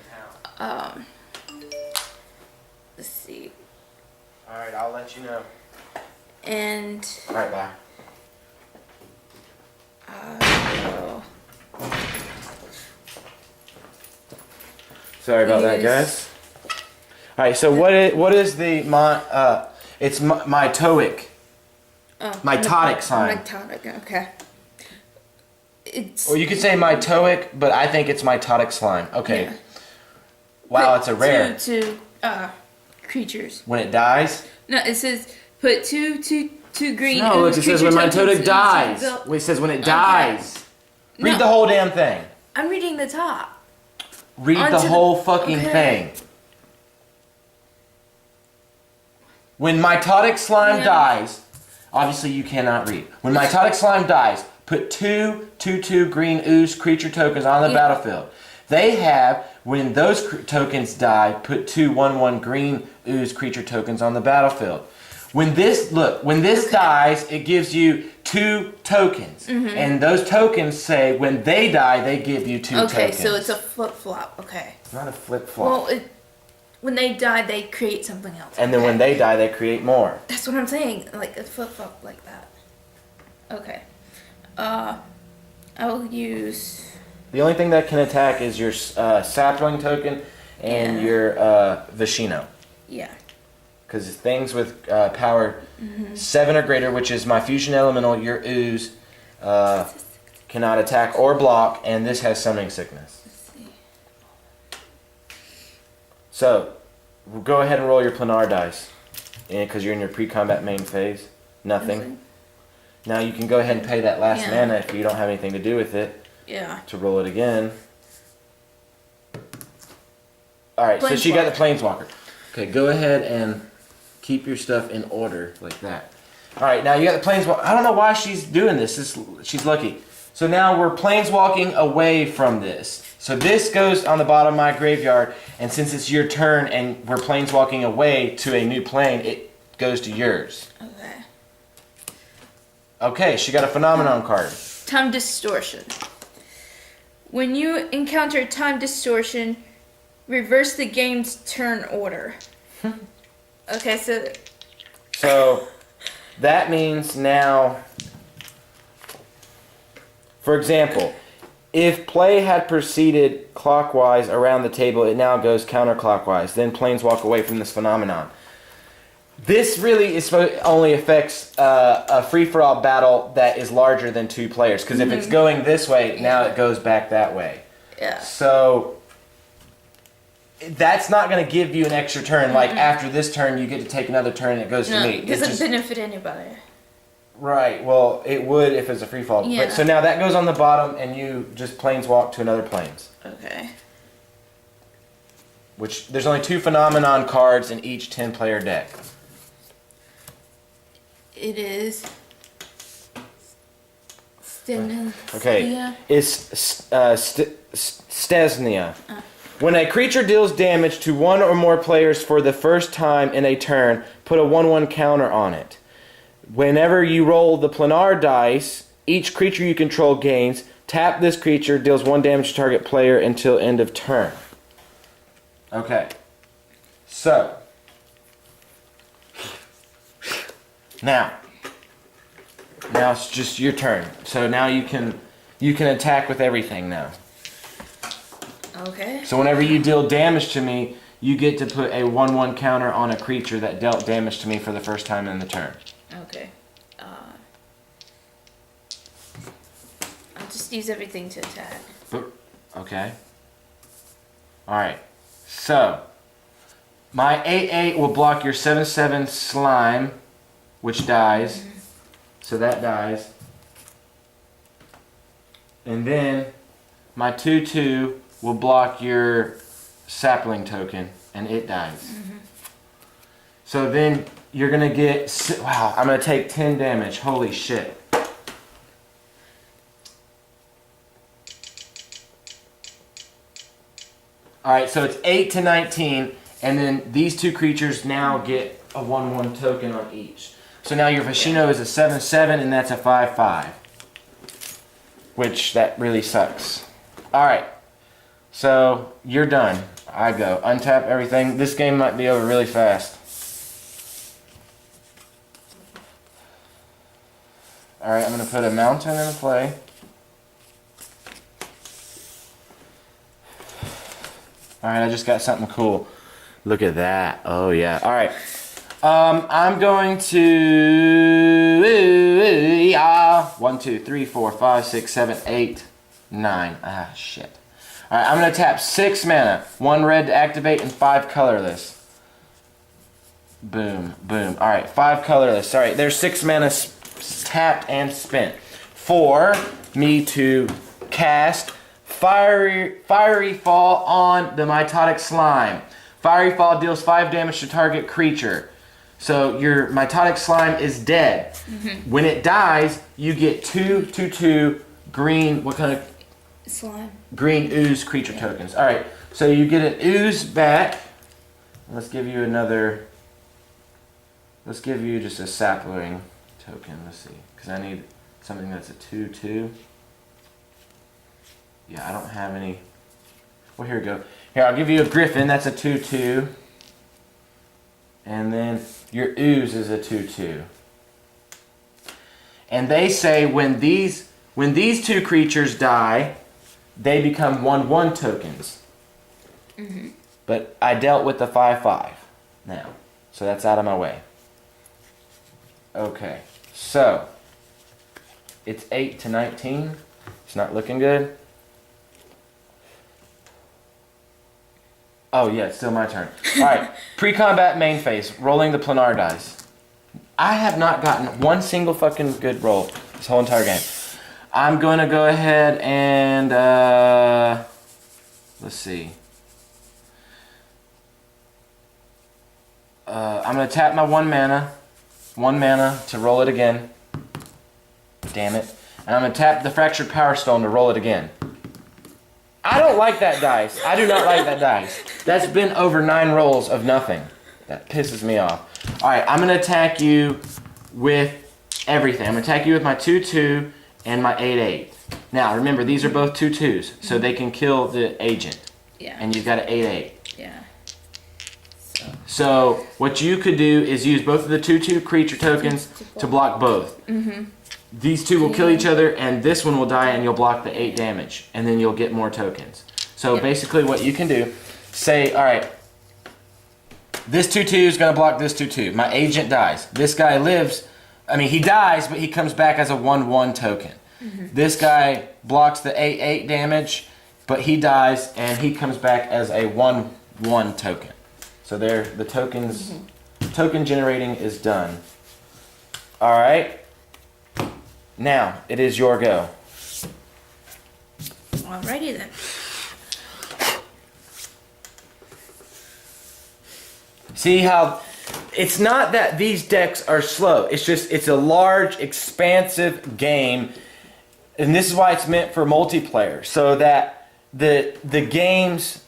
Let's see. Alright, I'll let you know. And Alright, bye. Sorry about that, guys. Alright, so what is the it's mitoic. Oh, mitotic slime. Mitotic, okay. It's Or you could say mitoic, but I think it's mitotic slime. Okay. Yeah. Wow, Put it's a rare. two creatures. When it dies? No, it says put two green. No, look, ooze it says when creature tokens mitotic dies. into the- It says when it Okay. dies. Read No. the whole damn thing. I'm reading the top. Read the Onto the- whole fucking okay. thing. When mitotic slime Yeah. dies, obviously you cannot read. When mitotic slime dies, put 2/2 green ooze creature tokens on the Yeah. battlefield. They have, when those tokens die, put 2 1/1 green ooze creature tokens on the battlefield. When this dies, it gives you 2 tokens. And those tokens say when they die, they give you 2 tokens. Okay, so it's a flip flop. Okay. It's not a flip-flop. Well, when they die, they create something else. And then okay. when they die, they create more. That's what I'm saying. Like a flip flop like that. Okay. I will use. The only thing that can attack is your sapling token and Yeah. your Vishino. Yeah. Because things with power 7 or greater, which is my fusion elemental, your ooze, cannot attack or block, and this has summoning sickness. Let's see. So, go ahead and roll your planar dice. Because you're in your pre-combat main phase. Nothing. Now you can go ahead and pay that last Yeah. mana if you don't have anything to do with it Yeah. to roll it again. All right, so she got the Planeswalker. planeswalker. Okay, go ahead and keep your stuff in order like that. All right, now you got the planeswalker. I don't know why she's doing this. She's lucky. So now we're planeswalking away from this. So this goes on the bottom of my graveyard, and since it's your turn and we're planeswalking away to a new plane, it goes to yours. Okay. Okay, she got a phenomenon card. Time distortion. When you encounter time distortion, reverse the game's turn order. Okay, So that means now, for example, if play had proceeded clockwise around the table, it now goes counterclockwise. Then planeswalk away from this phenomenon. This really only affects a free-for-all battle that is larger than 2 players. Because if it's going this way, now it goes back that way. yeah. So that's not going to give you an extra turn. Like after this turn, you get to take another turn and it goes to me. It doesn't benefit anybody. Right. Well, it would if it's a free fall. Yeah. But, so now that goes on the bottom, and you just planeswalk to another planes. Okay. Which there's only 2 phenomenon cards in each 10-player deck. It is. Okay. Yeah. It's Stesnia. When a creature deals damage to 1 or more players for the first time in a turn, put a 1/1 counter on it. Whenever you roll the planar dice, each creature you control gains. Tap this creature, deals 1 damage to target player until end of turn. Okay. So. Now it's just your turn. So now you can attack with everything now. Okay. So whenever you deal damage to me, you get to put a 1/1 counter on a creature that dealt damage to me for the first time in the turn. Okay. I'll just use everything to attack. Okay. Alright. So, my 8/8 will block your 7/7 slime, which dies. So that dies. And then, my 2/2 will block your sapling token, and it dies. So then, you're going to get... Wow, I'm going to take 10 damage. Holy shit. Alright, so it's 8 to 19, and then these 2 creatures now get a 1/1 token on each. So now your Vashino is a 7/7, and that's a 5/5. Which, that really sucks. Alright, so you're done. I go. Untap everything. This game might be over really fast. Alright, I'm going to put a mountain in play. Alright, I just got something cool. Look at that. Oh, yeah. Alright. I'm going to... 1, 2, 3, 4, 5, 6, 7, 8, 9. Ah, shit. Alright, I'm going to tap 6 mana. 1 red to activate and 5 colorless. Boom, boom. Alright, 5 colorless. Alright, there's 6 mana tapped and spent. For me to cast Fiery Fall on the Mitotic Slime. Fiery Fall deals 5 damage to target creature. So your Mitotic Slime is dead. When it dies, you get 2/2 green. What kind of slime? Green ooze creature tokens. All right. So you get an ooze back. Let's give you another. Let's give you just a sapling token. Let's see, because I need something that's a 2/2. Yeah, I don't have any. Well, here we go. Here, I'll give you a griffin. That's a 2/2. And then your ooze is a 2/2. And they say when these 2 creatures die, they become 1/1 tokens. But I dealt with the 5/5 now. So that's out of my way. Okay. So it's 8 to 19. It's not looking good. Oh yeah, it's still my turn. Alright, pre-combat main phase, rolling the planar dice. I have not gotten one single fucking good roll this whole entire game. I'm going to go ahead and, let's see. I'm going to tap my 1 mana. 1 mana to roll it again. Damn it. And I'm going to tap the Fractured Power Stone to roll it again. I don't like that dice. I do not like that dice. That's been over 9 rolls of nothing. That pisses me off. Alright, I'm going to attack you with everything. I'm going to attack you with my 2/2 and my 8/8. Now, remember, these are both 2/2s, so they can kill the agent. Yeah. And you've got an 8/8. Yeah. So, what you could do is use both of the 2/2 creature tokens to block both. Mm-hmm. These two will kill each other, and this one will die, and you'll block the 8 damage, and then you'll get more tokens. So basically what you can do, say, alright, this 2/2 is going to block this 2/2. My agent dies. This guy lives, he dies, but he comes back as a 1/1 token. Mm-hmm. This guy blocks the 8/8 damage, but he dies, and he comes back as a 1/1 token. So there, the tokens, token generating is done. Alright. Now, it is your go. Alrighty then. See how it's not that these decks are slow. It's just it's a large, expansive game, and this is why it's meant for multiplayer, so that the games,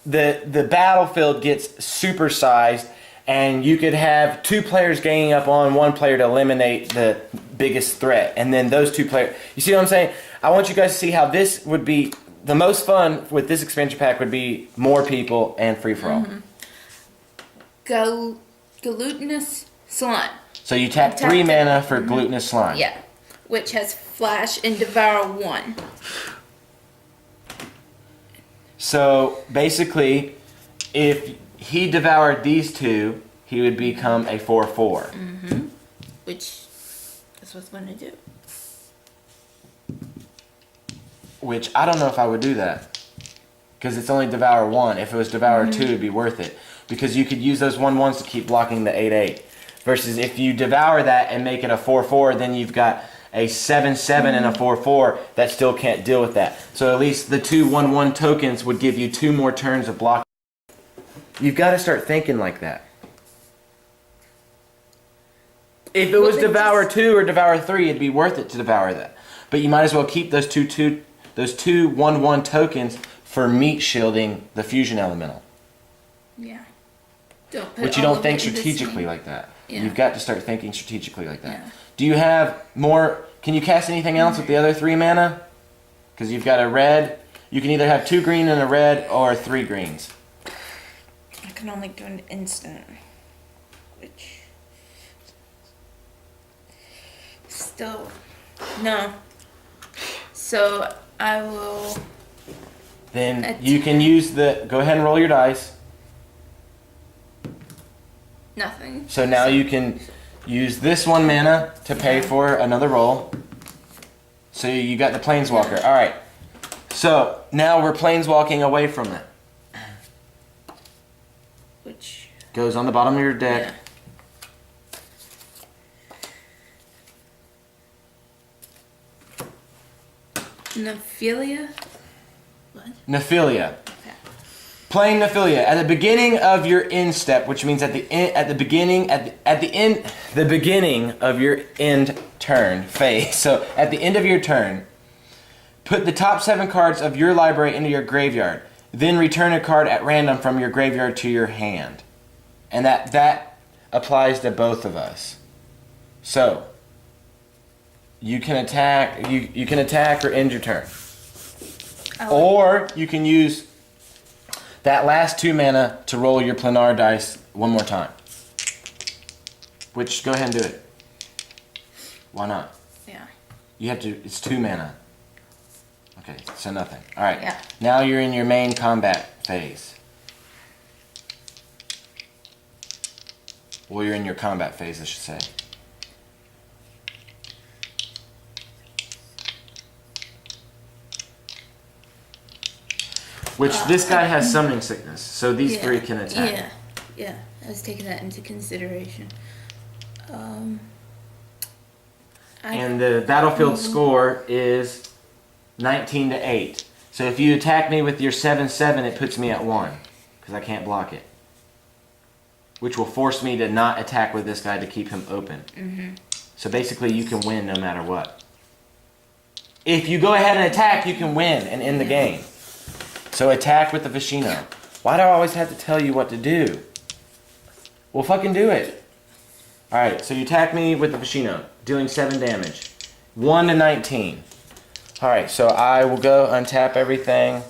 the battlefield gets supersized, and you could have 2 players ganging up on 1 player to eliminate the biggest threat, and then those 2 players. You see what I'm saying? I want you guys to see how this would be the most fun with this expansion pack would be more people and free for all. Glutinous Slime. So you tap 3 mana for Glutinous Slime. Yeah, which has Flash and Devour 1. So basically, if he devoured these 2, he would become a 4/4. Which is what's going to do. Which I don't know if I would do that, because it's only Devour 1. If it was Devour 2, it'd be worth it, because you could use those 1/1s to keep blocking the 8/8. Versus if you devour that and make it a 4/4, then you've got a 7/7 and a 4/4 that still can't deal with that. So at least the 2 1/1 tokens would give you 2 more turns of blocking. You've got to start thinking like that. If it was Devour 2 or Devour 3, it'd be worth it to devour that. But you might as well keep those two 1/1 tokens for meat shielding the fusion elemental. Yeah. Don't put But you all don't of think it in the strategically same. like that. Yeah. You've got to start thinking strategically like that. Yeah. Do you have more? Can you cast anything else with the other 3 mana? Because you've got a red. You can either have 2 green and a red, or 3 greens. I can only do an instant. Which... Still... No. So, I will... Then you can use the... Go ahead and roll your dice. Nothing. So now you can use this 1 mana to pay for another roll. So you got the Planeswalker. Alright. So now we're Planeswalking away from it. Which... Goes on the bottom of your deck. Yeah. Nephilia? What? Nephilia. Okay. Playing Nephilia at the beginning of your end step, which means at the beginning of your end turn phase. So at the end of your turn, put the top 7 cards of your library into your graveyard. Then return a card at random from your graveyard to your hand. And that applies to both of us. So you can attack you can attack or end your turn. Or you can use that last 2 mana to roll your planar dice 1 more time. Which, go ahead and do it. Why not? Yeah. You have to, it's 2 mana. Okay, so nothing. Alright, Yeah. Now you're in your main combat phase. Well, you're in your combat phase, I should say. Which, this guy has summoning sickness, so these 3 can attack. Yeah, yeah. I was taking that into consideration. And the battlefield score is 19-8. So if you attack me with your 7/7, it puts me at 1, because I can't block it. which will force me to not attack with this guy to keep him open. So basically, you can win no matter what. If you go ahead and attack, you can win and end the game. So attack with the Vishino. Why do I always have to tell you what to do? Well, fucking do it. Alright, so you attack me with the Vishino, dealing 7 damage. 1 to 19. Alright, so I will go untap everything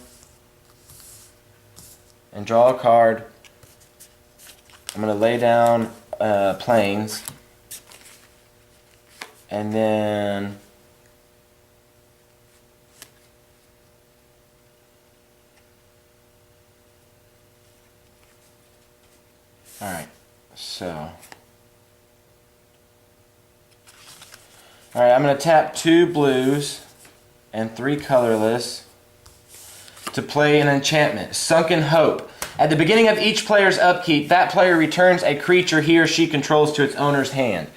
and draw a card. I'm going to lay down planes. And then alright, so alright, I'm going to tap 2 blues and 3 colorless to play an enchantment, Sunken Hope. At the beginning of each player's upkeep, that player returns a creature he or she controls to its owner's hand.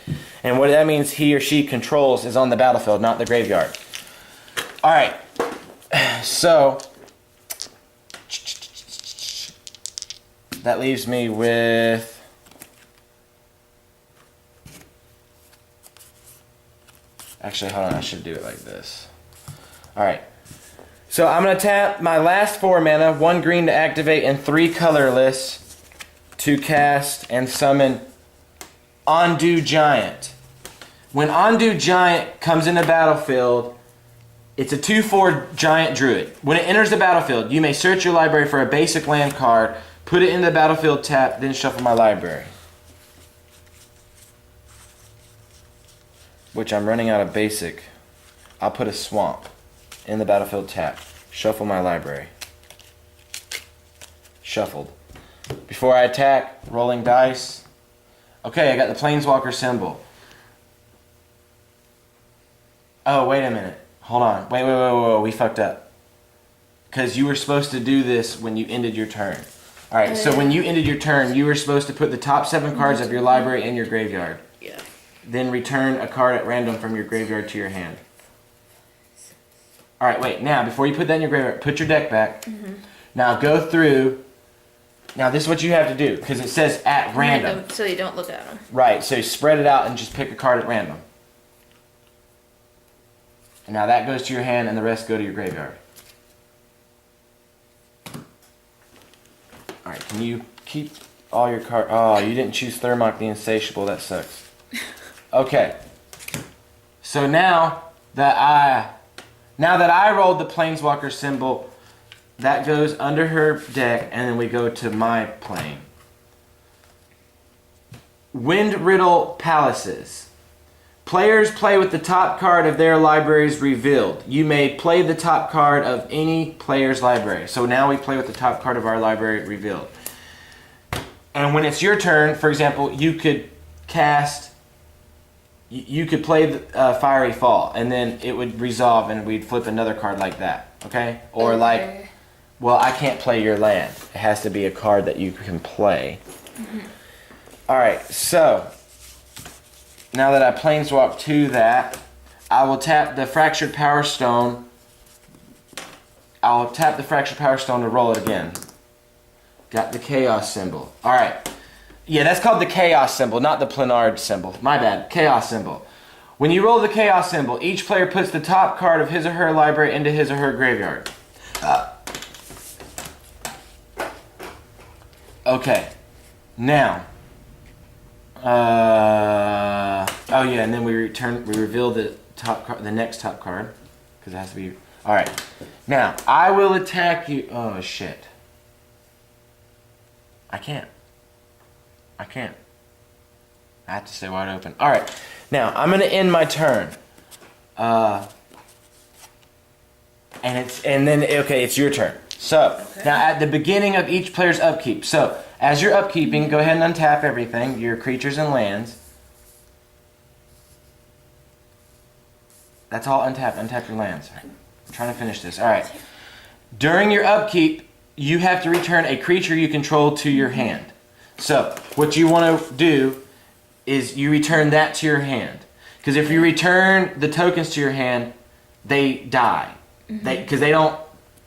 And what that means he or she controls is on the battlefield, not the graveyard. Alright, so that leaves me with actually, hold on, I should do it like this. Alright, so I'm going to tap my last 4 mana, 1 green to activate and 3 colorless to cast and summon Ondu Giant. When Ondu Giant comes in the battlefield, it's a 2/4 giant druid. When it enters the battlefield, you may search your library for a basic land card, put it in the battlefield tap, then shuffle my library. Which I'm running out of basic. I'll put a swamp in the battlefield tap. Shuffle my library. Shuffled. Before I attack, rolling dice. Okay, I got the Planeswalker symbol. Oh, wait a minute. Hold on. Wait. We fucked up. Because you were supposed to do this when you ended your turn. Alright, so when you ended your turn, you were supposed to put the top 7 cards of your library in your graveyard. Yeah. Then return a card at random from your graveyard to your hand. Alright, wait. Now, before you put that in your graveyard, put your deck back. Now go through. Now, this is what you have to do, because it says at random. So you don't look at them. Right, so you spread it out and just pick a card at random. And now that goes to your hand and the rest go to your graveyard. Alright, can you keep all your cards? Oh, you didn't choose Thermok the Insatiable. That sucks. Okay. So now that I rolled the Planeswalker symbol, that goes under her deck, and then we go to my plane. Wind Riddle Palaces. Players play with the top card of their libraries revealed. You may play the top card of any player's library. So now we play with the top card of our library revealed. And when it's your turn, for example, you could cast, you could play the Fiery Fall, and then it would resolve and we'd flip another card like that. Okay? Or like, well, I can't play your land. It has to be a card that you can play. Alright, so now that I planeswalk to that, I will tap the Fractured Power Stone. I'll tap the Fractured Power Stone to roll it again. Got the Chaos symbol. Alright. Yeah, that's called the Chaos symbol, not the planar symbol. My bad. Chaos symbol. When you roll the Chaos symbol, each player puts the top card of his or her library into his or her graveyard. Okay. Now. Oh yeah, and then we reveal the top card, the next top card, because it has to be. All right. Now I will attack you. Oh shit. I can't. I have to stay wide open. All right. Now I'm gonna end my turn. And then it's your turn. So now at the beginning of each player's upkeep. So as you're upkeeping, go ahead and untap everything, your creatures and lands. That's all untap. Untap your lands. I'm trying to finish this. All right. During your upkeep, you have to return a creature you control to your hand. So what you want to do is you return that to your hand. Because if you return the tokens to your hand, they die. Because they don't.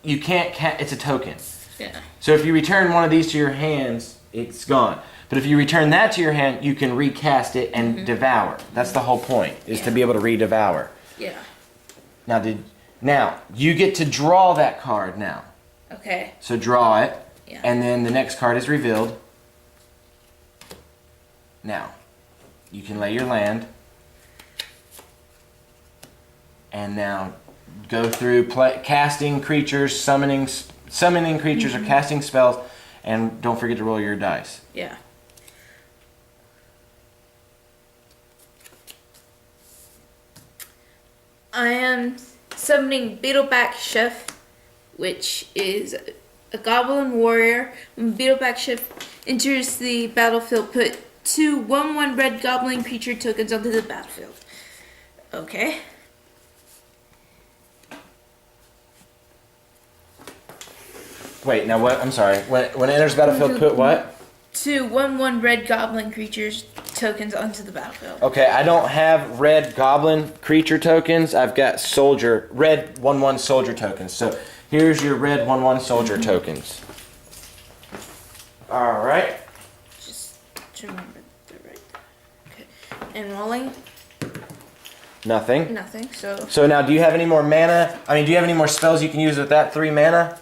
You can't. It's a token. Yeah. So if you return one of these to your hands, it's gone. But if you return that to your hand, you can recast it and devour. That's the whole point, is to be able to redevour. Yeah. Now you get to draw that card now. Okay. So draw it, Yeah. and then the next card is revealed. Now, you can lay your land. And now go through casting creatures, summoning creatures, or casting spells, and don't forget to roll your dice. Yeah. I am summoning Beetleback Chef, which is a goblin warrior. When Beetleback Chef enters the battlefield, put 2 1/1 red goblin creature tokens onto the battlefield. Okay. Wait, now what? I'm sorry. When it enters the battlefield, put what? 2 1/1 red goblin creatures tokens onto the battlefield. Okay, I don't have red goblin creature tokens. I've got red 1/1 soldier tokens. So here's your red 1/1 soldier tokens. All right. Just to remember the right. Okay. And rolling. Nothing. Nothing. So. So now, do you have any more mana? I mean, do you have any more spells you can use with that 3 mana?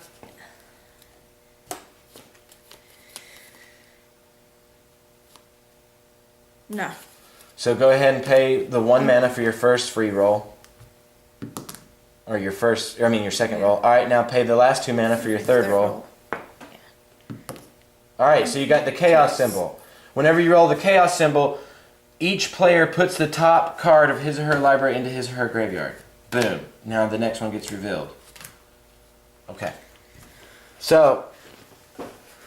No. So go ahead and pay the 1 mana for your first free roll. Or your second roll. Alright, now pay the last 2 mana for your third roll. Alright, so you got the chaos symbol. Whenever you roll the chaos symbol, each player puts the top card of his or her library into his or her graveyard. Boom. Now the next one gets revealed. Okay. So,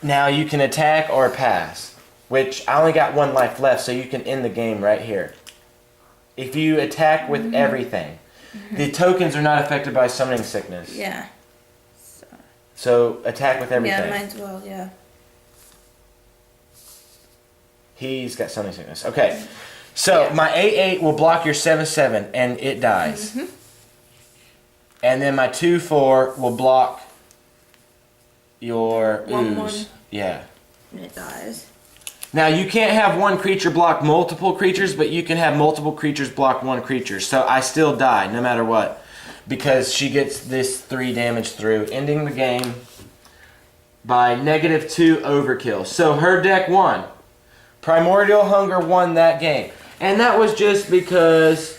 now you can attack or pass. Which, I only got 1 life left, so you can end the game right here. If you attack with everything. The tokens are not affected by summoning sickness. Yeah. So, attack with everything. Yeah, might as well, yeah. He's got summoning sickness. Okay. So, my 8/8 will block your 7/7, and it dies. And then my 2/4 will block your 1/1. ooze. Yeah. And it dies. Now, you can't have one creature block multiple creatures, but you can have multiple creatures block one creature. So I still die, no matter what. Because she gets this 3 damage through, ending the game by -2 overkill. So her deck won. Primordial Hunger won that game. And that was just because...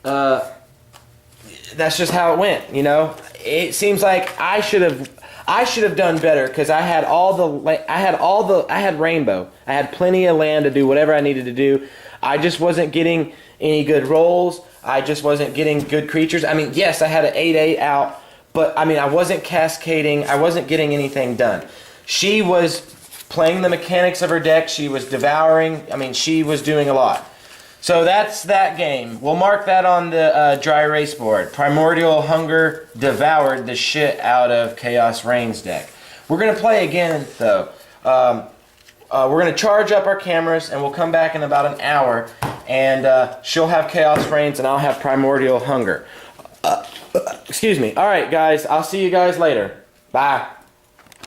that's just how it went, you know? It seems like I should have done better because I had rainbow. I had plenty of land to do whatever I needed to do. I just wasn't getting any good rolls. I just wasn't getting good creatures. I mean, yes, I had an 8/8 out, but I mean, I wasn't cascading. I wasn't getting anything done. She was playing the mechanics of her deck. She was devouring. I mean, she was doing a lot. So that's that game. We'll mark that on the dry erase board. Primordial Hunger devoured the shit out of Chaos Reigns deck. We're going to play again, though. We're going to charge up our cameras, and we'll come back in about an hour. And she'll have Chaos Reigns, and I'll have Primordial Hunger. Excuse me. All right, guys. I'll see you guys later. Bye.